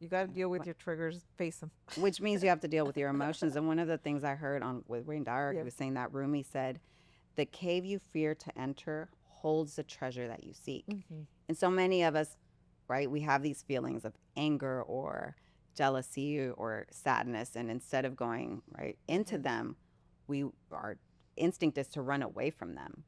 You got to deal with your triggers, face them. which means you have to deal with your emotions. And one of the things I heard on with Wayne Dyer, he Yeah. was saying that Rumi said, "The cave you fear to enter holds the treasure that you seek." Mm-hmm. And so many of us, right, we have these feelings of anger or jealousy or sadness, and instead of going right into Mm-hmm. them, we our instinct is to run away from them.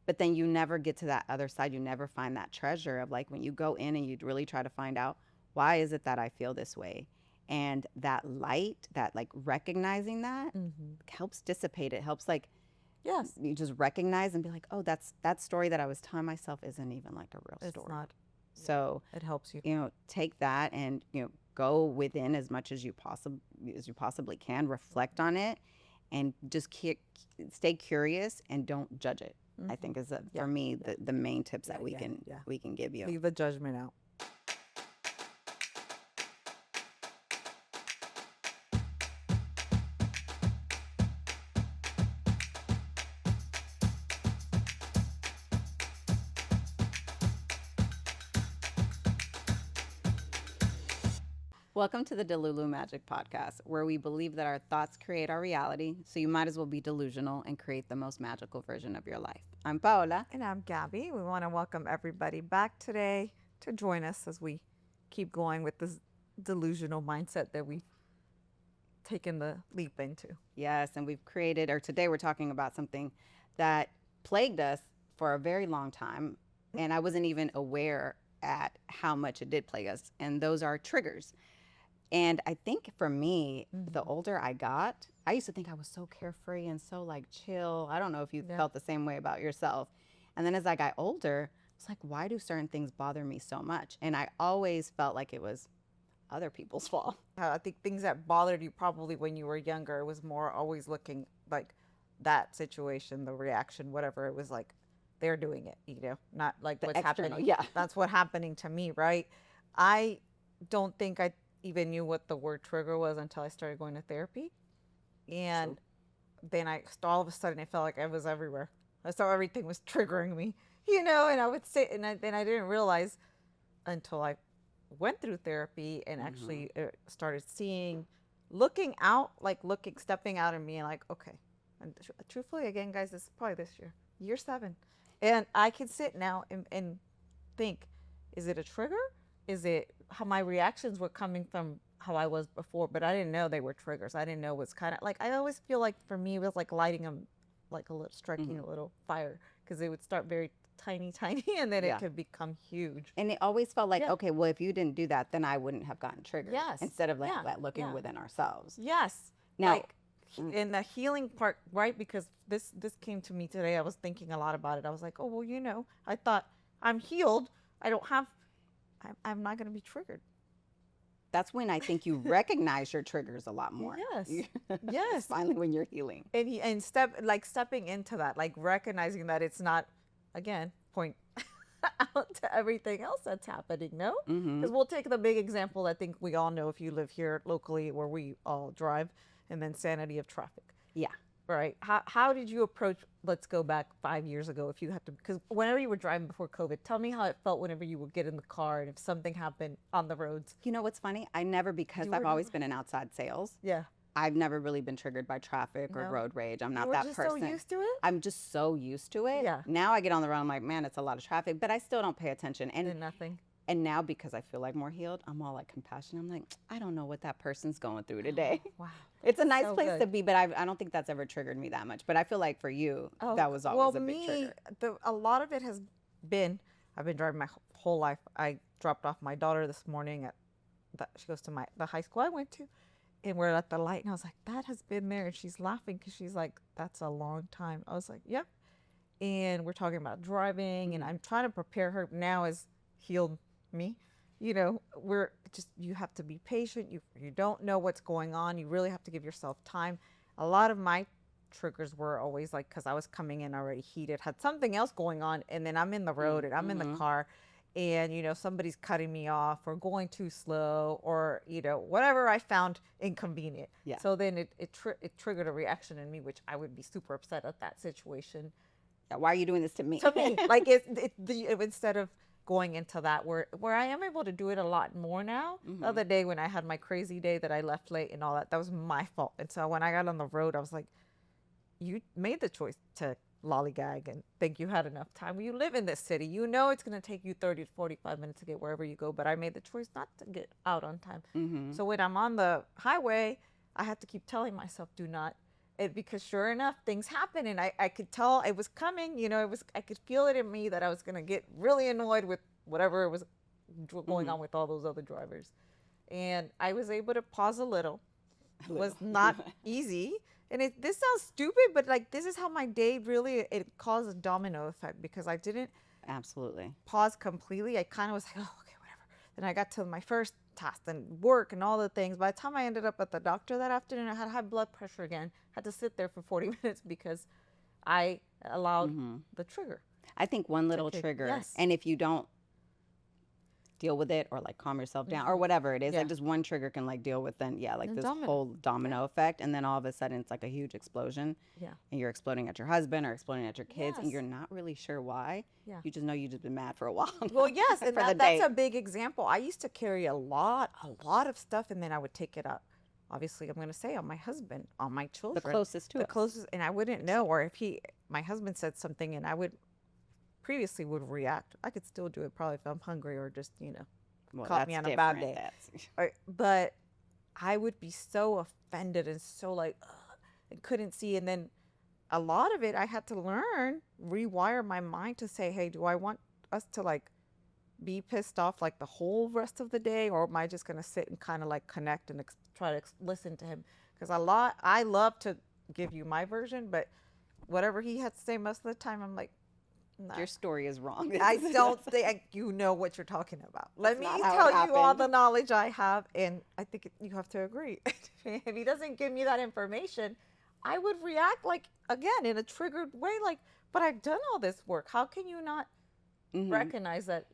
But then you never get to that other side. You never find that treasure of like when you go in and you really try to find out why is it that I feel this way, and that light, that like recognizing that Mm-hmm. helps dissipate it. Helps like Yes, you just recognize and be like, oh, that's that story that I was telling myself isn't even like a real it's story. not. So, It helps you. take that and, go within as much as you possibly can, reflect on it, and just stay curious and don't judge it. I Mm-hmm. think is Yeah. for me Yeah. the main tips Yeah. that we Yeah. can Yeah. we can give you. Leave the judgment out. Welcome to the Delulu Magic Podcast, where we believe that our thoughts create our reality, so you might as well be delusional and create the most magical version of your life. I'm Paola. And I'm Gabby. We want to welcome everybody back today to join us as we keep going with this delusional mindset that we've taken the leap into. Yes, and we've created, or today we're talking about something that plagued us for a very long time, and I wasn't even aware at how much it did plague us, and those are triggers. And I think for me, the Mm-hmm. older I got, I used to think I was so carefree and so like chill. I don't know if you Yeah. felt the same way about yourself. And then as I got older, it's like, why do certain things bother me so much? And I always felt like it was other people's fault. I think things that bothered you probably when you were younger was more always looking like that situation, the reaction, whatever it was like, they're doing it, not like The what's external, happening. yeah. That's what happening to me, right? I don't think I even knew what the word trigger was until I started going to therapy. And then all of a sudden, it felt like I was everywhere. I saw everything was triggering me, and I would sit, and then I didn't realize until I went through therapy and actually started seeing, looking out, like stepping out and being like, okay. And truthfully, again, guys, this is probably this year 7. And I can sit now and think, is it a trigger? Is it how my reactions were coming from how I was before? But I didn't know they were triggers. I didn't know it was kind of like, I always feel like for me, it was like lighting them, like a little, striking a little fire, because it would start very tiny, tiny, and then it Yeah. could become huge. And it always felt like, Yeah. okay, well, if you didn't do that, then I wouldn't have gotten triggered. Yes. Instead of like, Yeah. looking Yeah. within ourselves. Yes. Now, Like in the healing part, right? Because this came to me today. I was thinking a lot about it. I was like, oh well, I thought I'm healed. I don't have. I'm not going to be triggered. that's when I think you recognize your triggers a lot more. Yes. It's Yes. finally when you're healing. And stepping into that, like recognizing that it's not, again, point out to everything else that's happening. No, because we'll take the big example. I think we all know if you live here locally where we all drive, and then sanity of traffic. Yeah. Right. How did you approach, let's go back 5 years ago, if you had to, because whenever you were driving before COVID, tell me how it felt whenever you would get in the car and if something happened on the roads. You know what's funny? I never, because You I've were always never- been in outside sales, Yeah. I've never really been triggered by traffic or No. road rage. I'm You not were that just person. so used to it? I'm just so used to it. Yeah. Now I get on the road, I'm like, man, it's a lot of traffic, but I still don't pay attention. And nothing. And now because I feel like more healed, I'm all like compassionate. I'm like, I don't know what that person's going through today. Wow. It's a nice So place good. to be, but I don't think that's ever triggered me that much. But I feel like for you, that was always a big trigger. A lot of it has been, I've been driving my whole life. I dropped off my daughter this morning she goes to the high school I went to, and we're at the light, and I was like, that has been there. And she's laughing because she's like, that's a long time. I was like, yep. And we're talking about driving, and I'm trying to prepare her now as healed me. You have to be patient. You don't know what's going on. You really have to give yourself time. A lot of my triggers were always like, because I was coming in already heated, had something else going on, and then I'm in the road and I'm in the car, and somebody's cutting me off or going too slow, or whatever I found inconvenient. Yeah. So then it triggered a reaction in me, which I would be super upset at that situation. Yeah, why are you doing this to me? To me, like instead of going into that where I am able to do it a lot more now. The Mm-hmm. other day when I had my crazy day that I left late and all that, that was my fault. And so when I got on the road, I was like, you made the choice to lollygag and think you had enough time. You live in this city. You know it's going to take you 30 to 45 minutes to get wherever you go, but I made the choice not to get out on time. Mm-hmm. So when I'm on the highway, I have to keep telling myself, do not. Because sure enough, things happen, and I could tell it was coming. I could feel it in me that I was going to get really annoyed with whatever was going Mm-hmm. on with all those other drivers. And I was able to pause a little. A Was little. not easy. And this sounds stupid, but like this is how my day really it caused a domino effect because I didn't Absolutely. pause completely. I kind of was like, oh, okay, whatever. Then I got to my first task and work and all the things. By the time I ended up at the doctor that afternoon, I had high blood pressure again. Had to sit there for 40 minutes because I allowed Mm-hmm. the trigger I think one to little kick. trigger, Yes. and if you don't deal with it or like calm yourself down or Mm-hmm. whatever it is, Yeah. like just one trigger can like deal with then, yeah, like And this domino. whole domino effect. And then all of a sudden it's like a huge explosion Yeah. and you're exploding at your husband or exploding at your kids and Yes. you're not really sure why. Yeah. You just know you just been mad for a while Well, yes, and for the that's day. a big example. I used to carry a lot of stuff, and then I would take it up. Obviously, I'm going to say on my husband, on my The children, closest to the us. closest, and I wouldn't know, or if my husband said something, and I would previously would react. I could still do it probably if I'm hungry or just Well, caught me that's on a bad different. day. That's But I would be so offended and so like, ugh, and couldn't see, and then a lot of it I had to learn, rewire my mind to say, hey, do I want us to like be pissed off like the whole rest of the day, or am I just gonna sit and kind of like connect and try to listen to him? Because I love to give you my version, but whatever he had to say most of the time, I'm like, nah, your story is wrong. I don't think you know what you're talking about. Let That's me not how tell it you all happened. the knowledge I have, and I think you have to agree. If he doesn't give me that information, I would react like again in a triggered way, like, but I've done all this work. How can you not Hmm. recognize that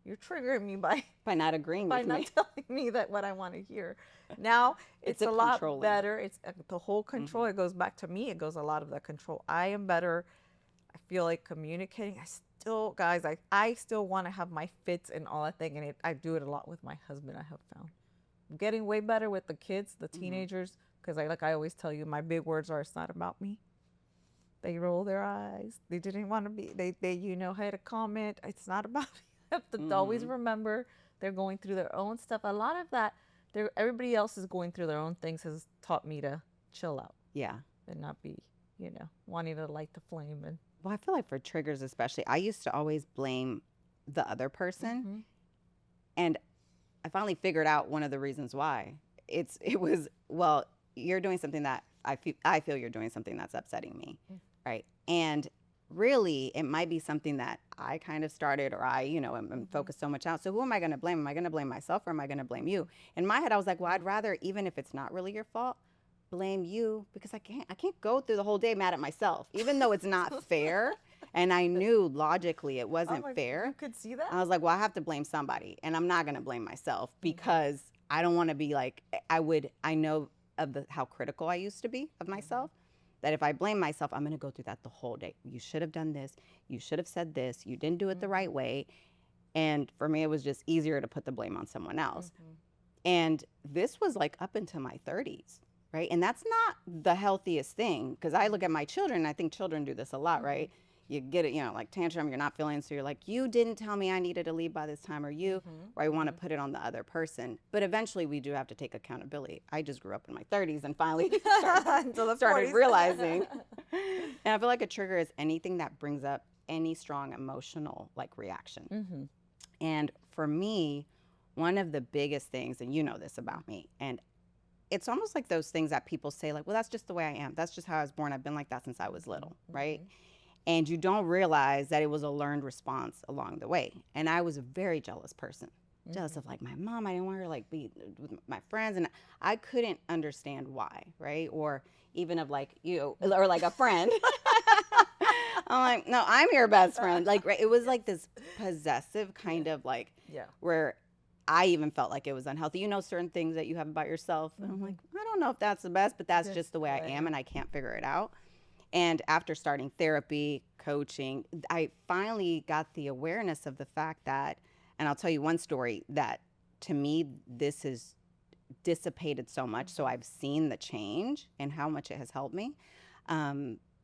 you're triggering me by By not agreeing with not me. telling me that what I want to hear. Now It's it's a a lot controlling. better. It's the whole control. Hmm. It goes back to me. It goes a lot of the control. I am better. I feel like communicating. I still, guys, I still want to have my fits and all that thing, and I do it a lot with my husband. I have found I'm getting way better with the kids, the Hmm. teenagers, because I always tell you, my big words are, it's not about me. They roll their eyes. They didn't want to be. They had a comment. It's not about me. You have to always Hmm. remember they're going through their own stuff. A lot of that, everybody else is going through their own things. Has taught me to chill out Yeah. and not be, wanting to light the flame. And Well, I feel like for triggers, especially, I used to always blame the other person. mm-hmm. And I finally figured out one of the reasons why. It was, well, you're doing something that I feel you're doing something that's upsetting me, right? And really, it might be something that I kind of started or am Mm-hmm. focused so much out. So who am I going to blame? Am I going to blame myself or am I going to blame you? In my head, I was like, well, I'd rather, even if it's not really your fault, blame you because I can't go through the whole day mad at myself, even though it's not fair. And I knew logically it I'm wasn't like, fair. you could see that. I was like, well, I have to blame somebody, and I'm not going to blame myself Mm-hmm. because I don't want to be like I know of how critical I used to be of myself. That if I blame myself, I'm going to go through that the whole day. You should have done this. You should have said this. You didn't do it the right way. And for me, it was just easier to put the blame on someone else. Mm-hmm. And this was like up into my 30s, right? And that's not the healthiest thing because I look at my children, and I think children do this a lot, right? You get it, like tantrum, you're not feeling, so you're like, you didn't tell me I needed to leave by this time, or or I want to put it on the other person. But eventually we do have to take accountability. I just grew up in my 30s and finally Until the started 40s. realizing. And I feel like a trigger is anything that brings up any strong emotional like reaction. Mm-hmm. And for me, one of the biggest things, and you know this about me, and it's almost like those things that people say, like, well, that's just the way I am. That's just how I was born. I've been like that since I was little, right? And you don't realize that it was a learned response along the way. And I was a very jealous person, jealous of like my mom. I didn't want her to like be with my friends, and I couldn't understand why, right? Or even of like you or like a friend. I'm like, no, I'm your best friend. Like, right? It was like this possessive kind of like Yeah. where I even felt like it was unhealthy. You know, certain things that you have about yourself. And I'm like, I don't know if that's the best, but that's just the way I am, and I can't figure it out. And after starting therapy, coaching, I finally got the awareness of the fact that, and I'll tell you one story that to me, this has dissipated so much. So Mm-hmm. I've seen the change and how much it has helped me.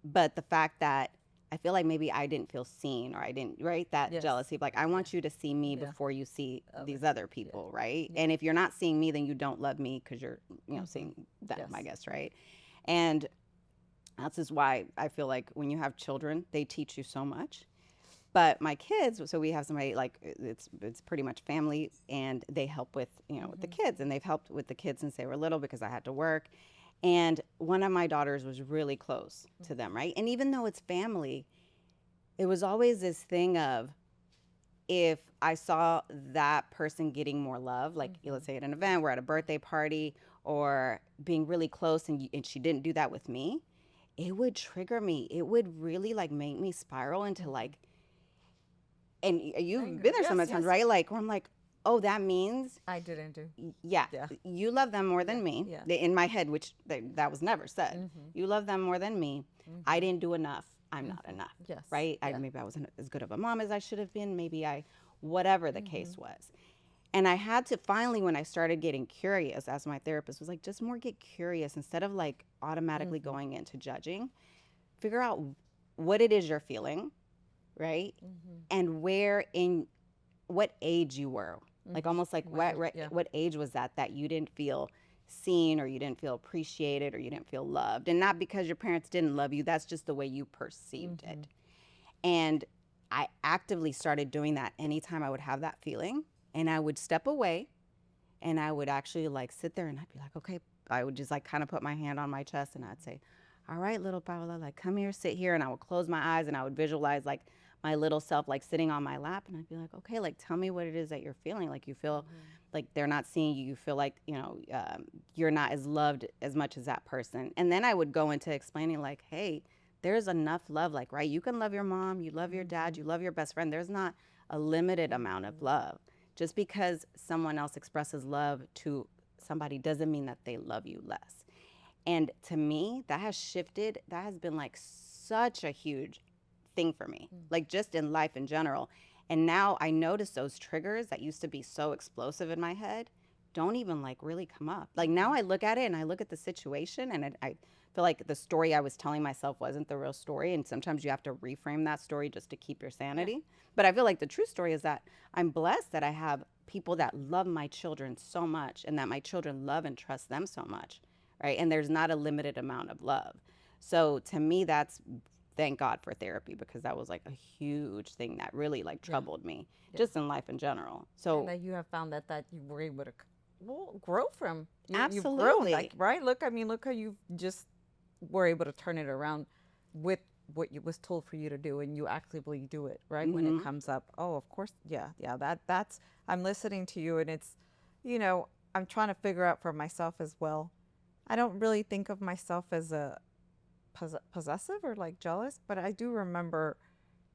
But the fact that I feel like maybe I didn't feel seen or I didn't, right? That Yes. jealousy, like I Yeah. want you to see me Yeah. before you see Other. these other Yeah. people, right? Yeah. And if you're not seeing me, then you don't love me because you're, Mm-hmm. seeing them, I Yes. guess, right? And that's just why I feel like when you have children, they teach you so much. But my kids, so we have somebody like it's pretty much family, and they help with with the Mm-hmm. kids, and they've helped with the kids since they were little because I had to work. And one of my daughters was really close to them, right? And even though it's family, it was always this thing of if I saw that person getting more love, like Mm-hmm. let's say at an event, we're at a birthday party, or being really close, and she didn't do that with me, it would trigger me. It would really like make me spiral into Mm-hmm. like, and you've Anger. been there so Yes. many times, Yes. right? Like, where I'm like, oh, that means, I didn't do. yeah, Yeah. you love them more Yeah. than me. Yeah. In my head, which that was never said. Mm-hmm. You love them more than me. I Mm-hmm. didn't do enough. I'm not Mm-hmm. enough, Yes. right? Yeah. Maybe I wasn't as good of a mom as I should have been. Maybe whatever the Mm-hmm. case was. And I had to finally, when I started getting curious, as my therapist was like, just more get curious instead of like automatically Mm-hmm. going into judging. Figure out what it is you're feeling, right? Mm-hmm. And where in what age you were, like Mm-hmm. almost like When you're. Yeah. what age was that you didn't feel seen or you didn't feel appreciated or you didn't feel loved, and not because your parents didn't love you, that's just the way you perceived Mm-hmm. it. And I actively started doing that anytime I would have that feeling, and I would step away and I would actually like sit there and I'd be like, okay, I would just like kind of put my hand on my chest and I'd say, all right, little Paola, like come here, sit here. And I would close my eyes and I would visualize like my little self like sitting on my lap. And I'd be like, okay, like tell me what it is that you're feeling. Like you feel Mm-hmm. like they're not seeing you. You feel like, you're not as loved as much as that person. And then I would go into explaining like, hey, there's enough love. Like, right, you can love your mom, you love your Mm-hmm. dad, you love your best friend. There's not a limited amount of Mm-hmm. love. Just because someone else expresses love to somebody doesn't mean that they love you less. And to me, that has shifted. That has been like such a huge thing for me, like just in life in general. And now I notice those triggers that used to be so explosive in my head don't even like really come up. Like now I look at it and I look at the situation and I feel like the story I was telling myself wasn't the real story. And sometimes you have to reframe that story just to keep your Yeah. sanity. But I feel like the true story is that I'm blessed that I have people that love my children so much and that my children love and trust them so much, right? And there's not a limited amount of love. So to me, that's thank God for therapy because that was like a huge thing that really like Yeah. troubled me Yeah. just in life in general. And So that you have found that you were able to well, grow from. You've grown, absolutely. like, right? Look, I mean, look how you just were able to turn it around with what you was told for you to do, and you actively do it, right? When it Hmm. comes up. Oh, of course, yeah, yeah. That's. I'm listening to you, and it's, you know, I'm trying to figure out for myself as well. I don't really think of myself as a possessive or like jealous, but I do remember,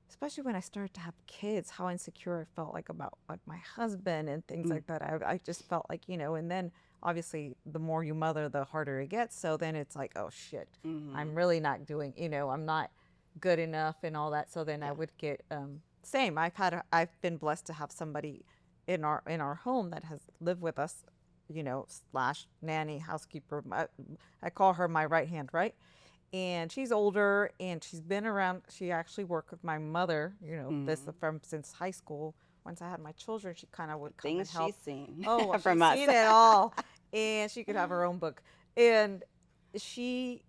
especially when I started to have kids, how insecure I felt like about like my husband and things Mm. like that. I just felt like, and then obviously the more you mother, the harder it gets. So then it's like, oh shit, Hmm. I'm really not doing, I'm not good enough and all that. So then I Yeah. would get same. I've been blessed to have somebody in our home that has lived with us, slash nanny, housekeeper. I call her my right hand, right? And she's older and she's been around. She actually worked with my mother, this Hmm. from since high school. Once I had my children, she kind of would come and Things help. she's seen Oh, well, from she's us. seen it all, and she could have her own book. And she,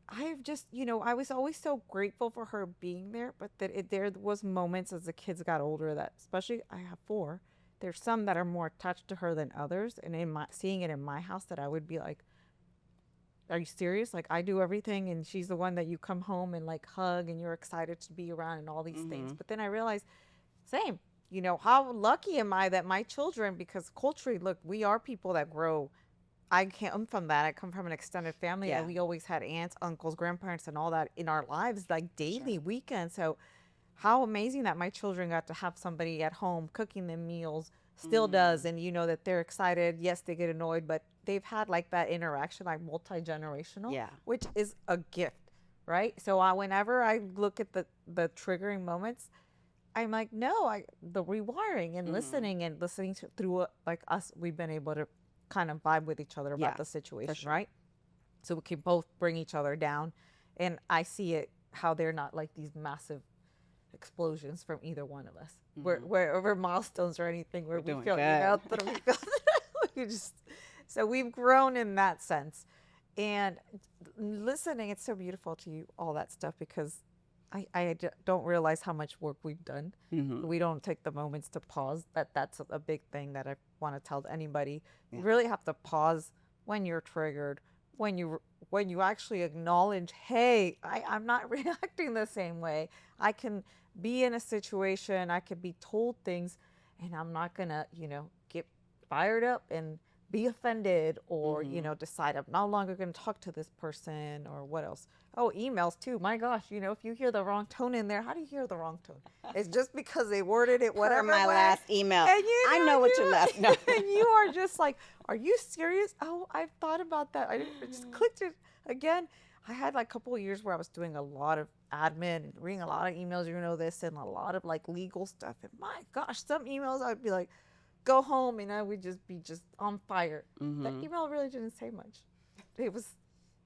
I've just, I was always so grateful for her being there. But there was moments as the kids got older that, especially I have four, there's some that are more attached to her than others. And in my seeing it in my house, that I would be like, are you serious? Like I do everything and she's the one that you come home and like hug and you're excited to be around and all these things. Hmm. But then I realized, same, how lucky am I that my children, because culturally, look, we are people that grow. I come from that. I come from an extended family Yeah. and we always had aunts, uncles, grandparents and all that in our lives, like Sure. daily, weekends. So how amazing that my children got to have somebody at home cooking them meals, still does, Mm. and that they're excited. Yes, they get annoyed, but they've had like that interaction, like multi-generational, Yeah. which is a gift. right? So whenever I look at the triggering moments, I'm like, no, the rewiring and Mm-hmm. listening to, through like us, we've been able to kind of vibe with each other about Yeah, the for situation, sure. right? So we can both bring each other down, and I see it how they're not like these massive explosions from either one of us. Mm-hmm. We're over milestones or anything where We're we doing feel, you know, good. that we feel we just so we've grown in that sense. And listening, it's so beautiful to you, all that stuff, because don't realize how much work we've done. Mm-hmm. We don't take the moments to pause. That's a big thing that I want to tell anybody. Yeah. You really have to pause when you're triggered, when you actually acknowledge, hey, I'm not reacting the same way. I can be in a situation, I could be told things, and I'm not gonna, get fired up and be offended, or Mm-hmm. decide I'm no longer going to talk to this person, or what else. Oh, emails too, my gosh, if you hear the wrong tone in there, how do you hear the wrong tone? It's just because they worded it Per whatever my way, last email. and I know what you left. No. and you are just like, are you serious? Oh, I've thought about that. I just clicked it again. I had like a couple of years where I was doing a lot of admin and reading a lot of emails, this, and a lot of like legal stuff, and my gosh, some emails I'd be like, go home, and I would just be just on fire. That Mm-hmm. email really didn't say much. It was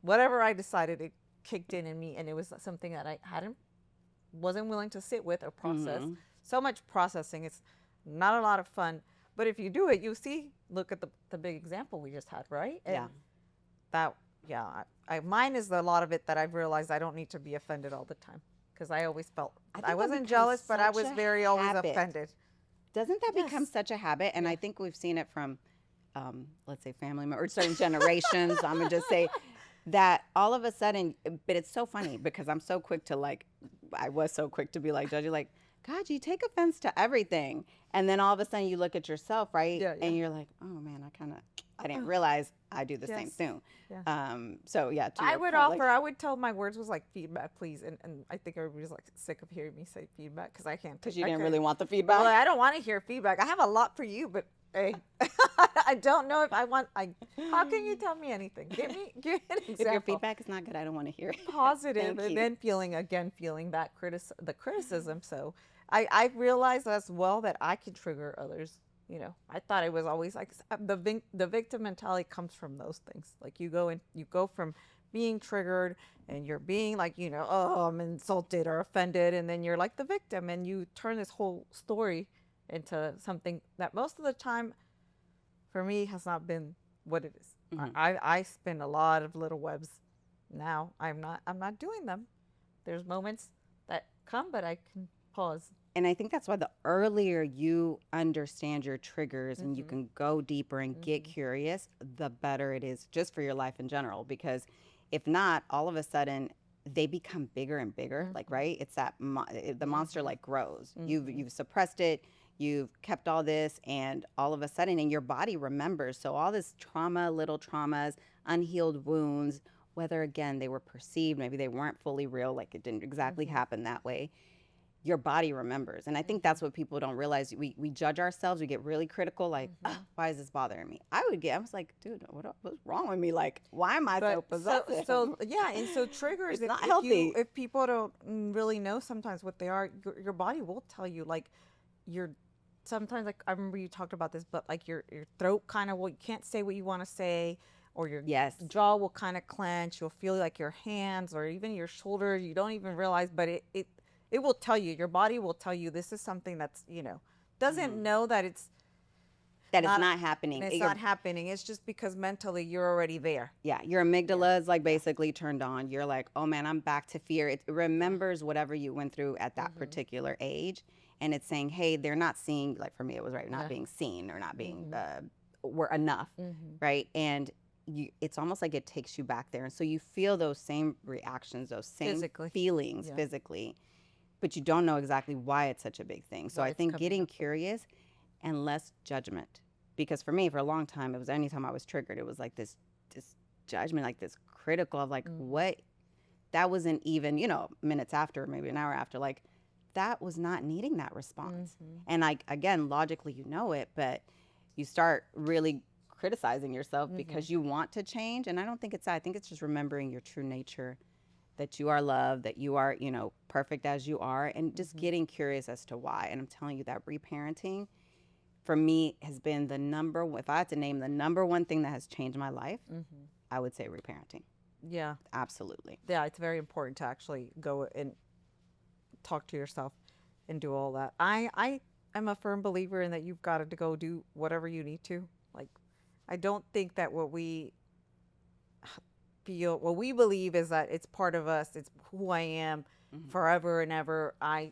whatever I decided, it kicked in me, and it was something that I wasn't willing to sit with or process. Mm-hmm. So much processing. It's not a lot of fun. But if you do it, you see, look at the big example we just had, right? Yeah. And that, yeah, mine is a lot of it that I've realized I don't need to be offended all the time, because I always felt, I I think that wasn't becomes jealous, but I such was a very always habit. offended. Doesn't that become Yes. such a habit? And I Yeah. think we've seen it from, let's say, family members, or certain generations. I'm gonna just say that all of a sudden, but it's so funny because I'm so quick to like, I was so quick to be like, judge you, like, God, you take offense to everything, and then all of a sudden you look at yourself, right, Yeah, yeah. and you're like, oh man, I didn't realize I do the same Yes. too. Yeah. So yeah, to I your would point, like, offer, I would tell my words was like feedback, please. And I think everybody's like sick of hearing me say feedback, because I can't because take, you I didn't could, really want the well, feedback. I don't want to hear feedback. I have a lot for you, but hey, I don't know if I want, how can you tell me anything? Give me an If your example. feedback is not good, I don't want to hear it. Positive, Thank and you. then feeling that the criticism. So I realized as well that I can trigger others. I thought it was always like the victim mentality comes from those things. Like you go from being triggered, and you're being like, oh, I'm insulted or offended, and then you're like the victim, and you turn this whole story into something that most of the time for me has not been what it is. Hmm. I spin a lot of little webs. Now I'm not doing them. There's moments that come, but I can pause. And I think that's why the earlier you understand your triggers and you Mhm. can go deeper and get Mhm. curious, the better it is just for your life in general. Because if not, all of a sudden they become bigger and bigger. Like, Mhm. right? It's that the monster Mhm. like grows. Mhm. You've suppressed it. You've kept all this, and all of a sudden, and your body remembers. So all this trauma, little traumas, unhealed wounds, whether again they were perceived, maybe they weren't fully real, like it didn't exactly Mhm. happen that way, your body remembers. And I think Mhm. that's what people don't realize. We judge ourselves, we get really critical, like, "Ugh, Mhm. why is this bothering me?" I was like, dude, what's wrong with me? Like, why am I so But possessive? yeah, and so triggers, It's if not if you healthy. if people don't really know sometimes what they are, your body will tell you, like, your sometimes, like, I remember you talked about this, but like your throat kind of, well, you can't say what you want to say, or your Yes. jaw will kind of clench. You'll feel like your hands or even your shoulders, you don't even realize, but it will tell you. Your body will tell you this is something that's, doesn't Hmm. know that it's That it's not not happening. it's not happening. It's just because mentally you're already there. Yeah, your Yeah. amygdala is like Yeah. basically turned on. You're like, oh man, I'm back to fear. It Yeah. remembers whatever you went through at that Mhm. particular age. And it's saying, hey, they're not seeing, like for me, it was right, not Yeah. being seen or not being, Mhm. were enough, Mhm. right? And it's almost like it takes you back there. And so you feel those same reactions, those same Physically. feelings Yeah. physically, but you don't know exactly why it's such a big thing. So Why I it's think coming getting up. curious and less judgment. Because for me, for a long time, it was anytime I was triggered, it was like this judgment, like this critical of like Mhm. what that wasn't even, minutes after, maybe an hour after, like that was not needing that response. Mhm. And like again, logically you know it, but you start really criticizing yourself Mhm. because you want to change. And I don't think it's that. I think it's just remembering your true nature that you are loved, that you are, you know, perfect as you are, and just Mm-hmm. getting curious as to why. And I'm telling you that reparenting for me has been the number, if I had to name the number one thing that has changed my life, Mm-hmm. I would say reparenting. Yeah. Absolutely. Yeah. It's very important to actually go and talk to yourself and do all that. I am a firm believer in that you've got to go do whatever you need to. Like, I don't think that what we believe is that it's part of us. It's who I am Hmm. forever and ever. I'm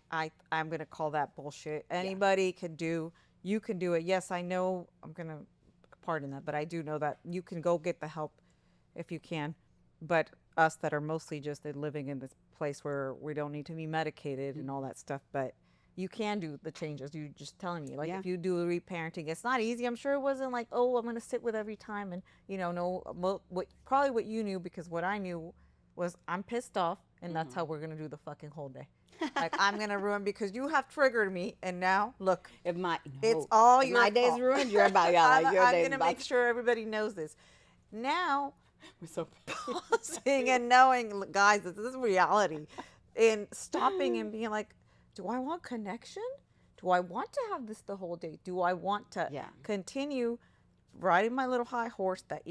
going to call that bullshit. Yeah. Anybody can do, you can do it. Yes, I know, I'm going to pardon that, but I do know that you can go get the help if you can. But us that are mostly just living in this place where we don't need to be medicated and all Hmm. that stuff, but you can do the changes. You just telling me, like Yeah. if you do reparenting, it's not easy. I'm sure it wasn't like, oh, I'm gonna sit with every time and no, what probably what you knew, because what I knew was I'm pissed off and that's Hmm. how we're gonna do the fucking whole day. Like I'm gonna ruin because you have triggered me and now look, If my it's no, all if your my day's fault. ruined, you're about, yeah, like your I'm day's gonna about make to. sure everybody knows this. Now We're so pausing and knowing, guys, this is reality, and stopping and being like, do I want connection? Do I want to have this the whole day? Do I want to Yeah. continue riding my little high horse that,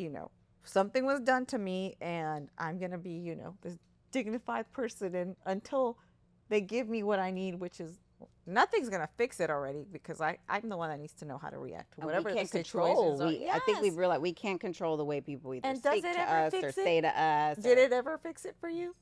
something was done to me and I'm going to be, this dignified person and until they give me what I need, which is nothing's going to fix it already because I'm the one that needs to know how to react to And we whatever the can't control. situations are. I think we've Yes. realized we can't control the way people either And does speak it to ever us or fix it? say to us Did or it ever fix it for you?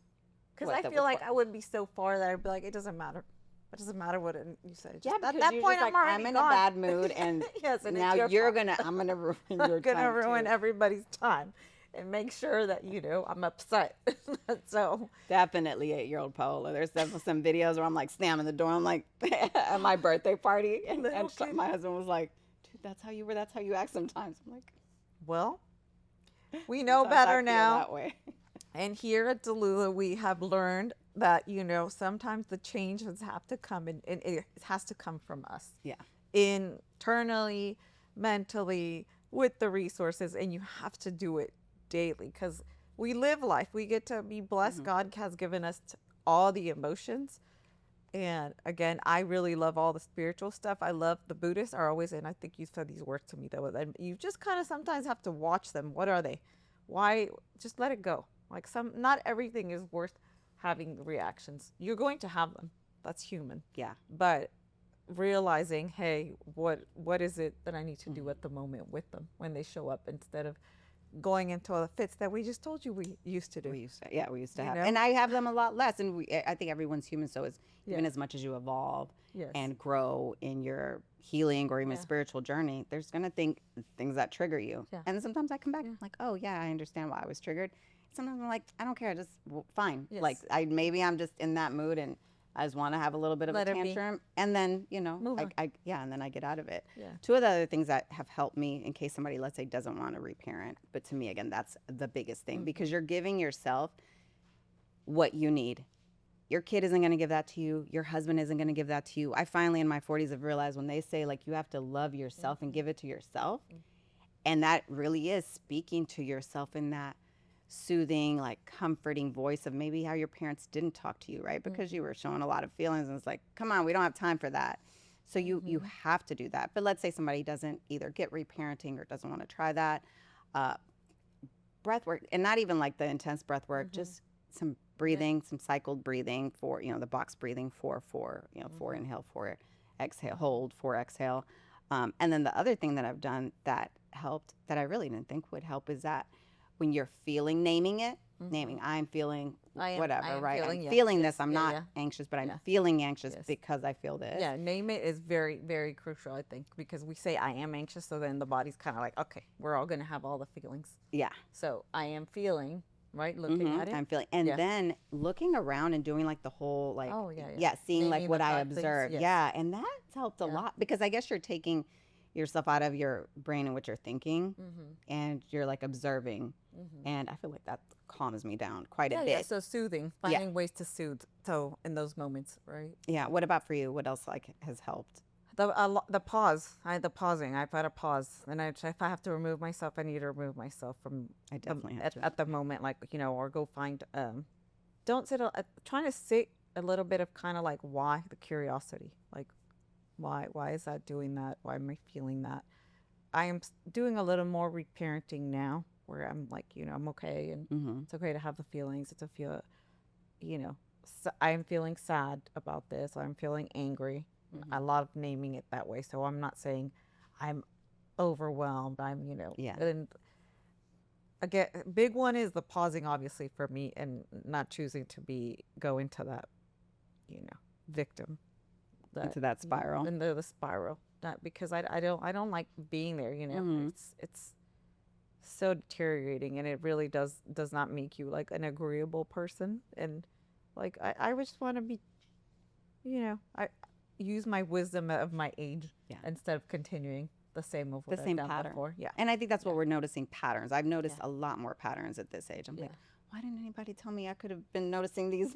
Because what I the feel like what. I would be so far that I'd be like, it doesn't matter. It doesn't matter what you said. Yeah, Just at because that you're point, just I'm like, I'm already in a gone. bad mood, and Yes, and now it's your fault. I'm gonna ruin I'm your gonna time ruin too. everybody's time and make sure that I'm upset. So Definitely 8-year-old Paola. There's definitely some videos where I'm like slamming the door. I'm like at my birthday party, little kid. my husband was like, "Dude, that's how you were. That's how you act sometimes." I'm like, Well, we know sometimes I better feel now. that way. And here at Delula, we have learned that sometimes the changes have to come, and it has to come from us. Yeah. Internally, mentally, with the resources, and you have to do it daily because we live life. We get to be blessed. Hmm. God has given us all the emotions. And again, I really love all the spiritual stuff. I love the Buddhists are always, and I think you said these words to me though, and you just kind of sometimes have to watch them. What are they? Why? Just let it go. Like not everything is worth having reactions. You're going to have them. That's human. Yeah. But realizing, hey, what is it that I need to do Hmm. at the moment with them when they show up instead of going into all the fits that we just told you we used to do. We used to You have, know? and I have them a lot less. And I think everyone's human, so is even Yeah. as much as you evolve Yes. and grow in your healing or even Yeah. spiritual journey, there's gonna think things that trigger you. Yeah. And then sometimes I come back Yeah. like, oh yeah, I understand why I was triggered. Sometimes I'm like, I don't care, just fine. Yes. Like maybe I'm just in that mood and I just want to have a little bit of Let a it be. tantrum, and then Move on. yeah, and then I get out of it. Yeah. Two of the other things that have helped me, in case somebody, let's say, doesn't want to reparent, but to me, again, that's the biggest thing because you're giving yourself what you need. Your kid isn't going to give that to you. Your husband isn't going to give that to you. I finally, in my 40s, have realized when they say, like, you have to love yourself and give it to yourself, and that really is speaking to yourself in that soothing, like comforting voice of maybe how your parents didn't talk to you, right? Because you were showing a lot of feelings and it's like, come on, we don't have time for that. So you have to do that. But let's say somebody doesn't either get reparenting or doesn't want to try that. Uh, breath work, and not even like the intense breath work, just some breathing, some cycled breathing for, the box breathing for, four inhale, four exhale, hold, four exhale. And then the other thing that I've done that helped that I really didn't think would help is that when you're feeling, naming it, naming, I'm feeling I whatever, am right? feeling, I'm yeah, feeling yes, this. I'm yeah, not yeah. anxious, but I'm Yeah. feeling anxious Yes. because I feel this. Yeah, name it is very, very crucial, I think, because we say I am anxious, so then the body's kind of like, okay, we're all going to have all the feelings. Yeah. So I am feeling, right? Looking at it. I'm feeling, and Yeah. then looking around and doing like the whole, like, Oh, yeah. seeing like Naming what the I thought things, observe. yes. Yeah. And that's helped a Yeah. lot because I guess you're taking yourself out of your brain and what you're thinking Mm-hmm. and you're like observing. Mm-hmm. And I feel like that calms me down quite a Yeah, bit. yeah. So soothing, finding ways to soothe. So in those moments, right? Yeah. What about for you? What else like has helped? The pause. The pausing. I've had a pause, and if I have to remove myself, I need to remove myself from I definitely have at, to. at the moment, like or go find don't sit, trying to sit a little bit of kind of like why, the curiosity. Like, why is that doing that? Why am I feeling that? I am doing a little more reparenting now where I'm like, I'm okay and Mm-hmm. it's okay to have the feelings. It's a feel, you know, I'm feeling sad about this. I'm feeling angry. Mm-hmm. I love naming it that way. So I'm not saying I'm overwhelmed. Yeah. And again, big one is the pausing, obviously, for me, and not choosing to go into that, you know, victim, that, Into that spiral. into the spiral. Not because I don't like being there. Mm-hmm. It's so deteriorating, and it really does not make you like an agreeable person. And like I just want to be, I use my wisdom of my age Yeah. instead of continuing the same of The what I've same done pattern. before. Yeah. And I think that's Yeah. what we're noticing patterns. I've Yeah. noticed a lot more patterns at this age. I'm Yeah. like, why didn't anybody tell me I could have been noticing these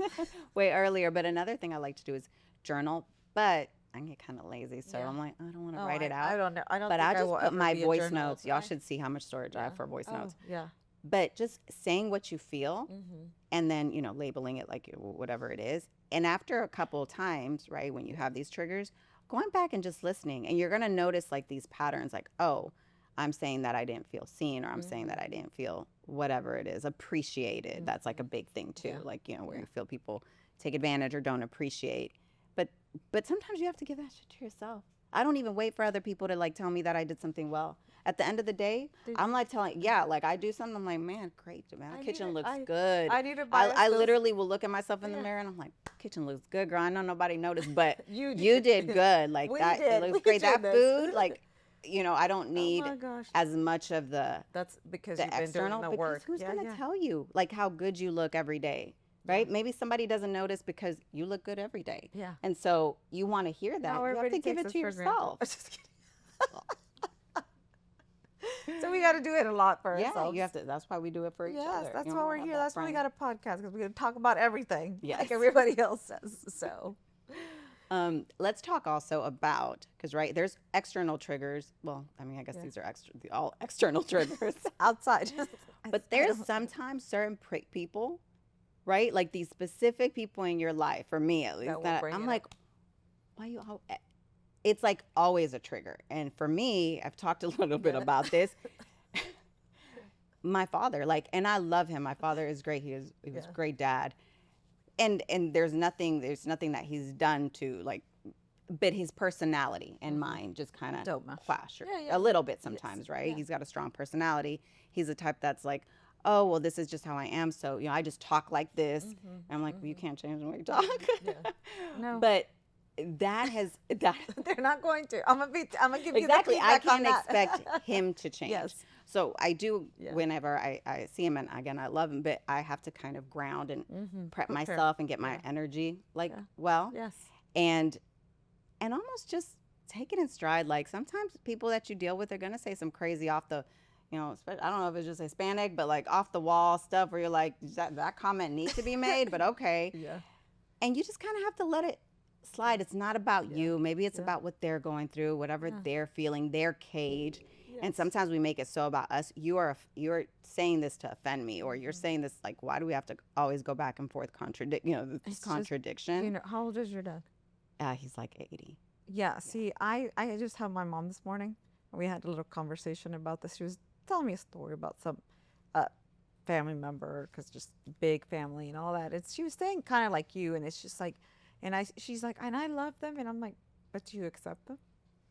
way earlier? But another thing I like to do is journal, but I get kind of lazy. So Yeah. I'm like, I don't want to Oh, write it I out. don't know. I don't But think I I just will put ever my be a voice notes. journalist. Y'all should see how much storage I Yeah. have for voice Oh, notes. yeah. But just saying what you feel Mm-hmm. and then, labeling it like whatever it is. And after a couple of times, right, when you have these triggers, going back and just listening, and you're going to notice like these patterns like, oh, I'm saying that I didn't feel seen, or I'm saying that I didn't feel whatever it is, appreciated. Mm-hmm. That's like a big thing too. Yeah. Like, where Yeah. you feel people take advantage or don't appreciate. But but sometimes you have to give that shit to yourself. I don't even wait for other people to like tell me that I did something well. At the end of the day, Did I'm you? like telling, yeah, like I do something. I'm like, man, great, man. The I need kitchen to. looks I good. I need to buy us I those. literally will look at myself in the Yeah. mirror and I'm like, kitchen looks good, girl. I know nobody noticed, but You you did. did good. Like We that, it did. looks We great. did That this. food, like, I don't Oh need my gosh. as much of That's because the you've been doing external the because work. who's Yeah. gonna Yeah. tell you like how good you look every day, Yeah. right? Maybe somebody doesn't notice because you look good every day, Yeah. and so you want to hear that. Now You have everybody to give takes it us to for granted. yourself. Just kidding. So we got to do it a lot for Yeah, ourselves. you have to. That's why we do it for each Yes, other. that's You why know, we're have here. that That's why we friend. got a podcast, because we're going to talk about everything, Yes. like everybody else says. So, Let's talk also about because right there's external triggers. Well, I mean, I guess Yeah. these are all external triggers. outside. But there's sometimes certain people, right? Like these specific people in your life, for me at least, will that bring I'm it like, up. why you? It's like always a trigger. And for me, I've talked a little bit Yeah. about this. My father, like, and I love him. My father is great. He was Yeah. a great dad. And there's nothing that he's done to like, but his personality and mine just kind of Don't mesh. clash Yeah, yeah. a little bit sometimes, right? Yeah. He's got a strong personality. He's the type that's like, oh, well, this is just how I am. So, I just talk like this. And I'm like, well, you can't change the way you talk. Yeah. No. But that They're not going to. I'm gonna give exactly. you the I feedback on can't that. expect him to change. Yes. So I do Yeah. whenever I see him, and again, I love him, but I have to kind of ground and prep Prepare. myself and get my Yeah. energy like Yeah. well, Yes. and almost just take it in stride. Like sometimes people that you deal with are gonna say some crazy off the, I don't know if it's just Hispanic, but like off the wall stuff where you're like, that comment needs to be made, but okay. Yeah. And you just kind of have to let it slide. It's not about Yeah. you. Maybe it's Yeah. about what they're going through, whatever Yeah. they're feeling, their cage. And Yes. sometimes we make it so about us. You're saying this to offend me, or you're saying this like, why do we have to always go back and forth contradict? This It's just, contradiction. how old is your dad? He's like 80. Yeah. See, I just had my mom this morning, and we had a little conversation about this. She was telling me a story about some family member, because just big family and all that. She was saying kind of like you, and it's just like, she's like, and I love them, and I'm like, but do you accept them?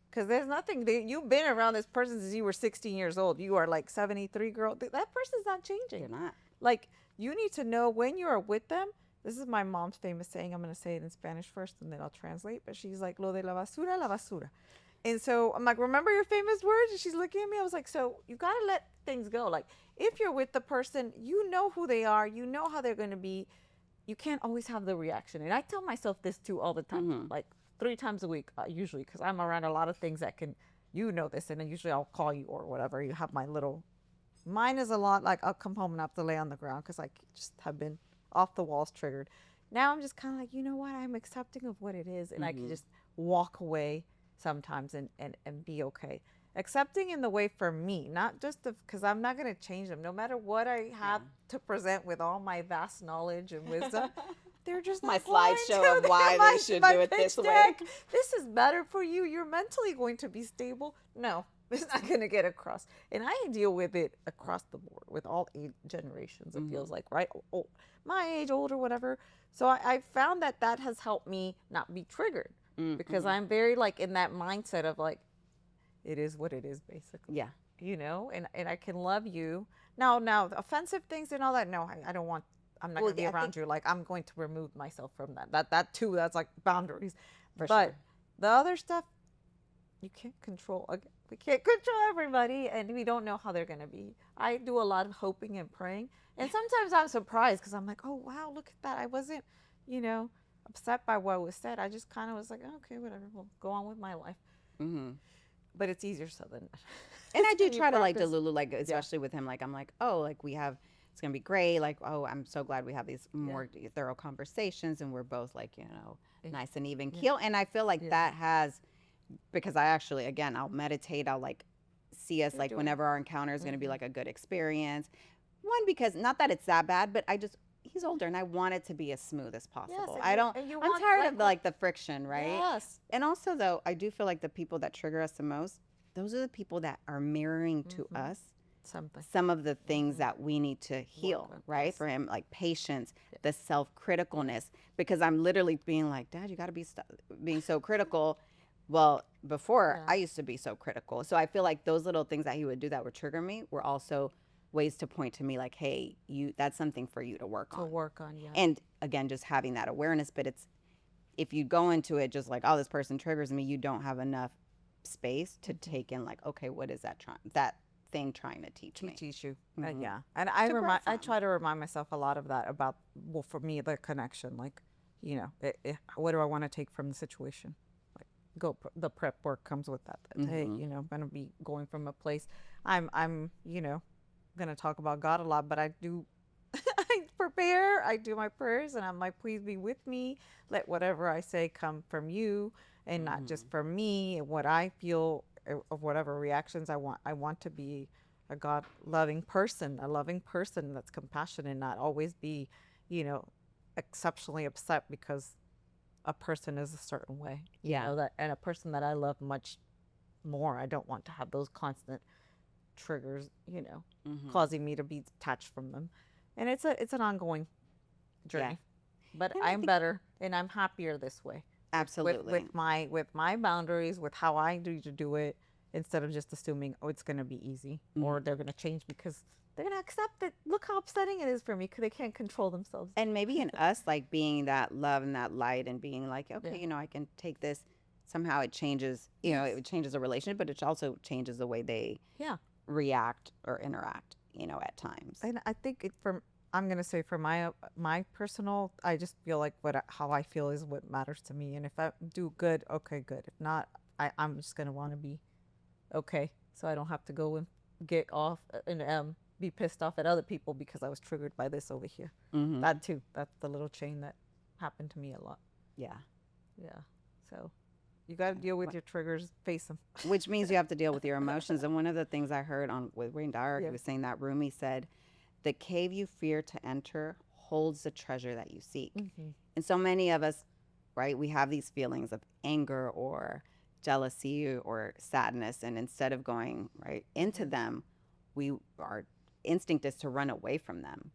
Because there's nothing. You've been around this person since you were 16 years old. You are like 73, girl. That person's not changing. You're not. Like, you need to know when you are with them. This is my mom's famous saying. I'm going to say it in Spanish first, and then I'll translate. But she's like, lo de la basura, la basura. And so I'm like, remember your famous words? And she's looking at me. I was like, so you got to let things go. Like, if you're with the person, you know who they are. You know how they're going to be. You can't always have the reaction. And I tell myself this too all the time. Like, 3 times a week, usually, because I'm around a lot of things that can, this, and then usually I'll call you or whatever. You have mine is a lot like I'll come home and have to lay on the ground because I just have been off the walls triggered. Now I'm just kind of like, you know what? I'm accepting of what it is, and I can just walk away sometimes and be okay. accepting in the way for me, not just because I'm not going to change them. No matter what I Yeah. have to present with all my vast knowledge and wisdom, they're just My not going slideshow to. of why they should My do it pitch this way. deck. This is better for you. You're mentally going to be stable. No, it's not going to get across. And I deal with it across the board with all age generations. It feels like, right? Oh, my age, older, whatever. So I found that that has helped me not be triggered because I'm very like in that mindset of like, it is what it is, basically. Yeah. You know, and I can love you. Now, offensive things and all that. No, I don't want. I'm not Well, going to be I think around you. Like I'm going to remove myself from that. That too. That's like boundaries. for But sure. the other stuff, you can't control. We can't control everybody, and we don't know how they're going to be. I do a lot of hoping and praying, and sometimes I'm surprised because I'm like, oh wow, look at that. I wasn't, you know, upset by what was said. I just kind of was like, oh, okay, whatever. We'll go on with my life. Mm-hmm. But it's easier said than And I do you try to like practice. Delulu, like Yeah. especially with him. Like I'm like, oh, like we have, it's gonna be great. Like, oh, I'm so glad we have these more thorough conversations, and we're both like, nice and even keel. And I feel like Yeah. that has, because I actually, again, I'll meditate. I'll like see us You're like doing whenever our encounter is gonna be like a good experience. One, because not that it's that bad, but I just, he's older and I want it to be as smooth as possible. I don't, and you I'm want tired of like the friction, right? Yes. And also though, I do feel like the people that trigger us the most, those are the people that are mirroring to us Something. some of the things that we need to heal, on, right? yes. For him, like patience, the self-criticalness, because I'm literally being like, Dad, you got to be being so critical. Well, before Yeah. I used to be so critical. So I feel like those little things that he would do that would trigger me were also ways to point to me like, hey, that's something for you to work on. Yeah. And again, just having that awareness, but it's, if you go into it just like, oh, this person triggers me, you don't have enough space to take in like, okay, what is that thing trying to teach me? Teach you. Mhm. Yeah. And To grow I from. try to remind myself a lot of that about, well, for me, the connection. Like, what do I want to take from the situation? Like, the prep work comes with that. Hey, I'm going to be going from a place. I'm going to talk about God a lot, but I do. I prepare. I do my prayers, and I'm like, please be with me. Let whatever I say come from you, and not just from me and what I feel of whatever reactions I want. I want to be a God loving person, a loving person that's compassionate, not always be, you know, exceptionally upset because a person is a certain way. Yeah. That, and a person that I love much more. I don't want to have those constant triggers, causing me to be detached from them. And it's an ongoing journey. But And I I'm think better and I'm happier this way. absolutely. With my boundaries, with how I need to do it, instead of just assuming, oh, it's gonna be easy or they're gonna change because they're gonna accept it. Look how upsetting it is for me because they can't control themselves. And maybe in us like being that love and that light and being like, okay, Yeah. I can take this. Somehow it changes, it changes a relationship, but it also changes the way they Yeah. react or interact, at times. And I think I'm gonna say for my personal, I just feel like how I feel is what matters to me. And if I do good, okay, good. If not, I'm just gonna want to be okay, so I don't have to go and get off and be pissed off at other people because I was triggered by this over here. Mm-hmm. That too. That's the little chain that happened to me a lot. Yeah. Yeah. So you got to deal with your triggers, face them. Which means you have to deal with your emotions. And one of the things I heard on with Wayne Dyer, Yeah. he was saying that Rumi said, the cave you fear to enter holds the treasure that you seek. And so many of us, right, we have these feelings of anger or jealousy or sadness. And instead of going right into them, our instinct is to run away from them.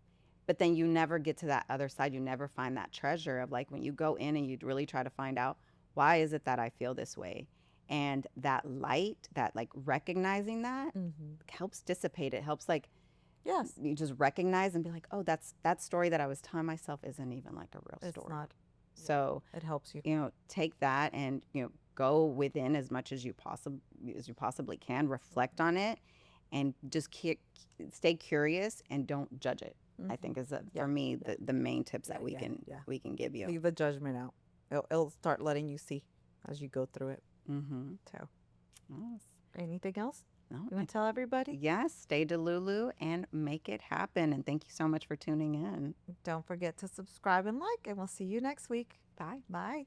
But then you never get to that other side. You never find that treasure of like when you go in and you really try to find out, why is it that I feel this way? And that light, that like recognizing that helps dissipate. It helps like, Yes. you just recognize and be like, oh, that story that I was telling myself isn't even like a real story. It's not. So It helps you. take that and go within as much as you possibly can, reflect on it, and just stay curious and don't judge it. I think is for me the main tips that we can give you. Leave the judgment out. It'll start letting you see as you go through it. Mm-hmm. So, Yes. anything else? No. You want to tell everybody? Yes. Stay Delulu and make it happen. And thank you so much for tuning in. Don't forget to subscribe and like, and we'll see you next week. Bye. Bye.